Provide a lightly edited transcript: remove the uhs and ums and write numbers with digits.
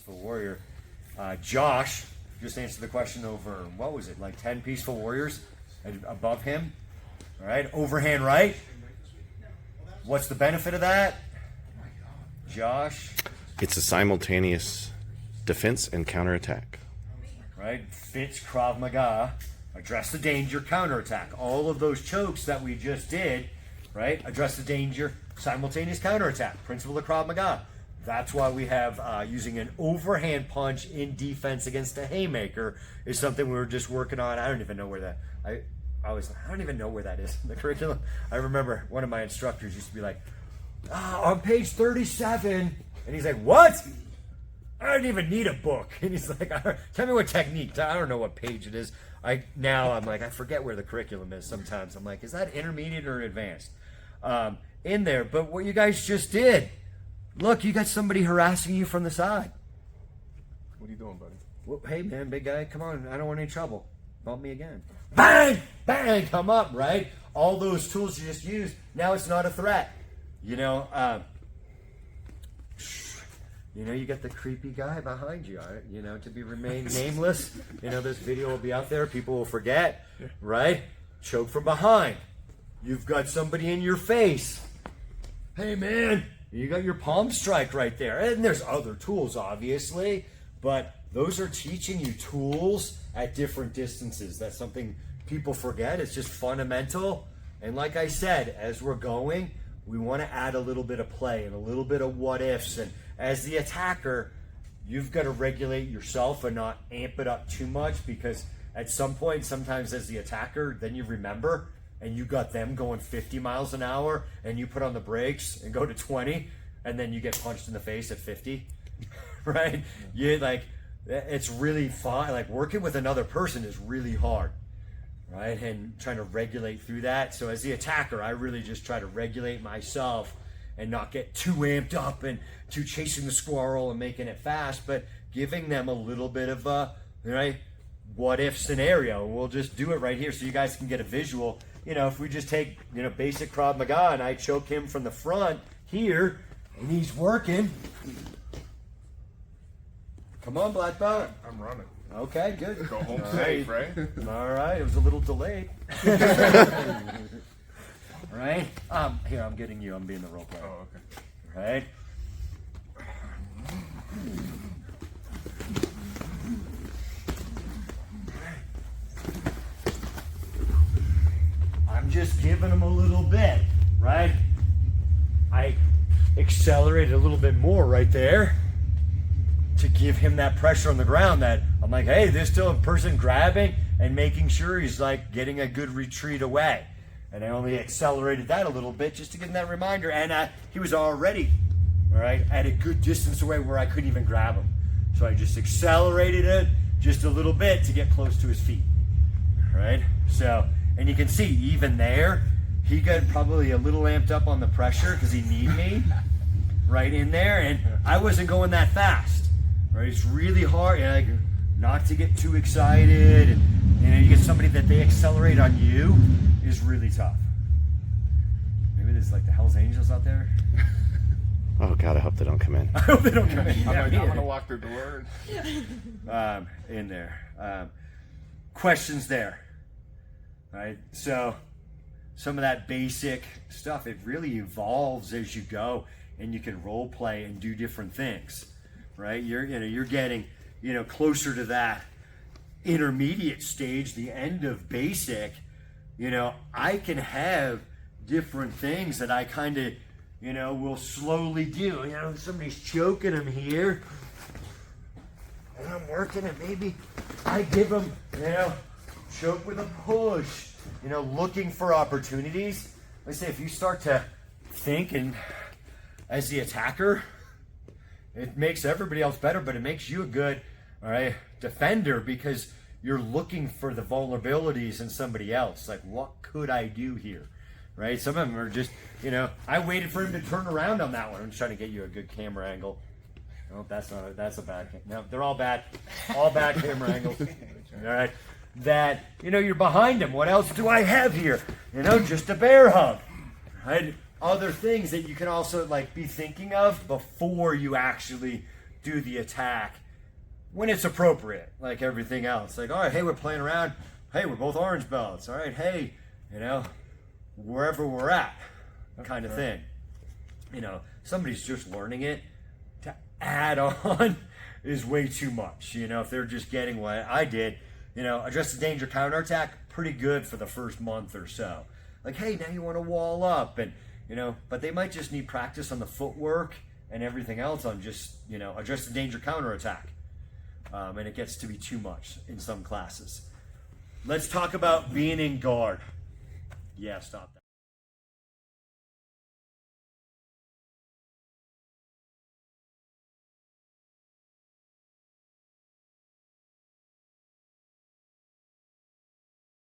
Peaceful Warrior. Josh just answered the question over, what was it, like 10 Peaceful Warriors above him. All right, overhand right. What's the benefit of that? Josh? It's a simultaneous defense and counterattack. Right, fits Krav Maga, address the danger, counterattack. All of those chokes that we just did, right, address the danger, simultaneous counterattack, principle of Krav Maga. That's why we have using an overhand punch in defense against a haymaker is something we were just working on. I don't even know where that, I don't even know where that is in the curriculum. I remember one of my instructors used to be like, on page 37, and he's like, what? I don't even need a book. And he's like, tell me what technique. I don't know what page it is. Now I'm like, I forget where the curriculum is sometimes. I'm like, is that intermediate or advanced? In there. But what you guys just did, look, you got somebody harassing you from the side. What are you doing, buddy? Well, hey, man, big guy, come on. I don't want any trouble. Bump me again. Bang! Bang! Come up, right? All those tools you just used, now it's not a threat. You know, you got the creepy guy behind you, to be remain nameless. This video will be out there. People will forget, right? Choke from behind. You've got somebody in your face. Hey, man, you got your palm strike right there. And there's other tools, obviously, but those are teaching you tools at different distances. That's something people forget. It's just fundamental. And like I said, as we're going, we want to add a little bit of play and a little bit of what ifs. And as the attacker, you've got to regulate yourself and not amp it up too much, because at some point, sometimes as the attacker, then you remember and you got them going 50 miles an hour and you put on the brakes and go to 20 and then you get punched in the face at 50, right? It's really fun. Like working with another person is really hard. Right, and trying to regulate through that. So as the attacker, I really just try to regulate myself and not get too amped up and too chasing the squirrel and making it fast, but giving them a little bit of a what if scenario. We'll just do it right here so you guys can get a visual. If we just take basic Krav Maga and I choke him from the front here and he's working. Come on, black belt. I'm running. Okay, good. Go home safe, right? All right, it was a little delayed. Right? Here, I'm getting you. I'm being the role player. Oh, okay. Right? I'm just giving him a little bit, right? I accelerated a little bit more right there to give him that pressure on the ground that I'm like, hey, there's still a person grabbing and making sure he's like getting a good retreat away. And I only accelerated that a little bit just to give him that reminder. And he was already, all right, at a good distance away where I couldn't even grab him. So I just accelerated it just a little bit to get close to his feet, all right? So, and you can see even there, he got probably a little amped up on the pressure because he needed me right in there. And I wasn't going that fast. Right, it's really hard, not to get too excited, and you get somebody that they accelerate on you is really tough. Maybe there's like the Hell's Angels out there. Oh God, I hope they don't come in. I hope they don't come in. I'm gonna lock their door. In there, questions there. Right, so some of that basic stuff, it really evolves as you go, and you can role play and do different things. Right, you're getting closer to that intermediate stage, the end of basic. I can have different things that I kind of will slowly do. Somebody's choking him here, and I'm working it. Maybe I give him choke with a push. Looking for opportunities. Let's say if you start to think and as the attacker, it makes everybody else better, but it makes you a good, defender, because you're looking for the vulnerabilities in somebody else. Like, what could I do here, right? Some of them are just, I waited for him to turn around on that one. I'm just trying to get you a good camera angle. Oh, that's a bad. No, they're all bad camera angles. All right, that you're behind him. What else do I have here? Just a bear hug, right? Other things that you can also be thinking of before you actually do the attack when it's appropriate, like everything else. Like, all right, hey, we're playing around. Hey, we're both orange belts. All right, hey, wherever we're at, kind of thing. Somebody's just learning it. To add on is way too much. If they're just getting what I did, adjusted danger counterattack, pretty good for the first month or so. Like, hey, now you want to wall up, and but they might just need practice on the footwork and everything else on just adjusted danger counterattack, and it gets to be too much in some classes. Let's talk about being in guard. Yeah, stop that.